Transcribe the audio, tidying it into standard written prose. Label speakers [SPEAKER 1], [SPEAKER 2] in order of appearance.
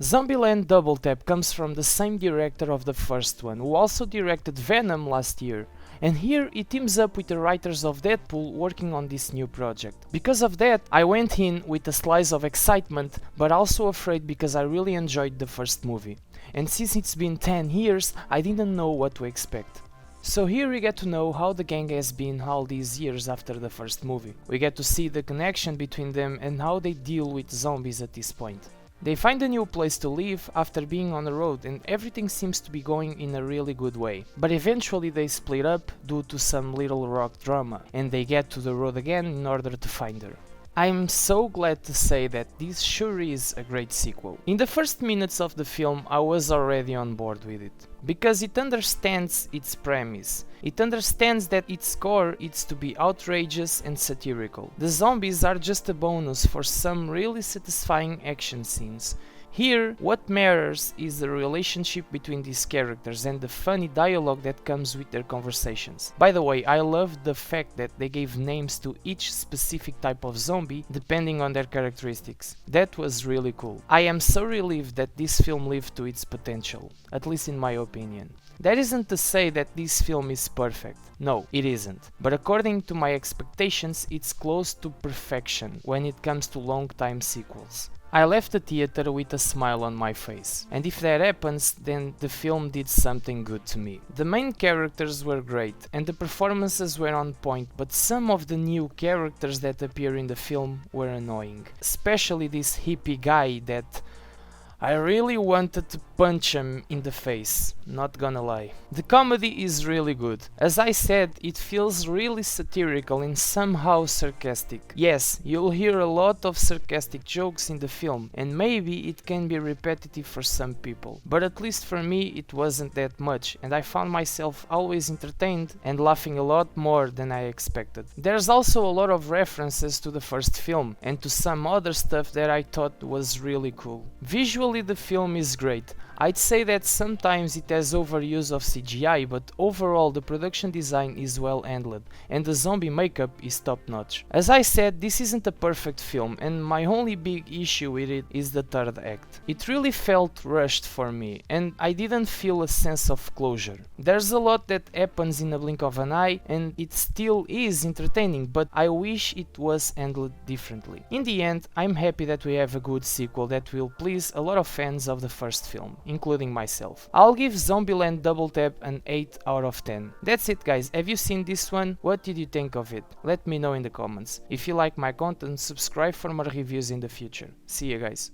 [SPEAKER 1] Zombieland Double Tap comes from the same director of the first one, who also directed Venom last year. And here it teams up with the writers of Deadpool working on this new project. Because of that, I went in with a slice of excitement, but also afraid because I really enjoyed the first movie. And since it's been 10 years, I didn't know what to expect. So here we get to know how the gang has been all these years after the first movie. We get to see the connection between them and how they deal with zombies at this point. They find a new place to live after being on the road and everything seems to be going in a really good way. But eventually they split up due to some Little Rock drama and they get to the road again in order to find her. I'm so glad to say that this sure is a great sequel. In the first minutes of the film I was already on board with it, because it understands its premise. It understands that its core is to be outrageous and satirical. The zombies are just a bonus for some really satisfying action scenes. Here, what matters is the relationship between these characters and the funny dialogue that comes with their conversations. By the way, I loved the fact that they gave names to each specific type of zombie depending on their characteristics. That was really cool. I am so relieved that this film lived to its potential, at least in my opinion. That isn't to say that this film is perfect. No, it isn't. But according to my expectations, it's close to perfection when it comes to long-time sequels. I left the theater with a smile on my face, and if that happens, then the film did something good to me. The main characters were great, and the performances were on point, but some of the new characters that appear in the film were annoying. Especially this hippie guy that I really wanted to punch him in the face, not gonna lie. The comedy is really good. As I said, it feels really satirical and somehow sarcastic. Yes, you'll hear a lot of sarcastic jokes in the film, and maybe it can be repetitive for some people. But at least for me it wasn't that much, and I found myself always entertained and laughing a lot more than I expected. There's also a lot of references to the first film, and to some other stuff that I thought was really cool. Visually the film is great. I'd say that sometimes it has overuse of CGI, but overall the production design is well handled and the zombie makeup is top notch. As I said, this isn't a perfect film and my only big issue with it is the third act. It really felt rushed for me and I didn't feel a sense of closure. There's a lot that happens in a blink of an eye and it still is entertaining, but I wish it was handled differently. In the end, I'm happy that we have a good sequel that will please a lot of fans of the first film, including myself. I'll give Zombieland Double Tap an 8 out of 10. That's it guys, have you seen this one? What did you think of it? Let me know in the comments. If you like my content, subscribe for more reviews in the future. See you guys.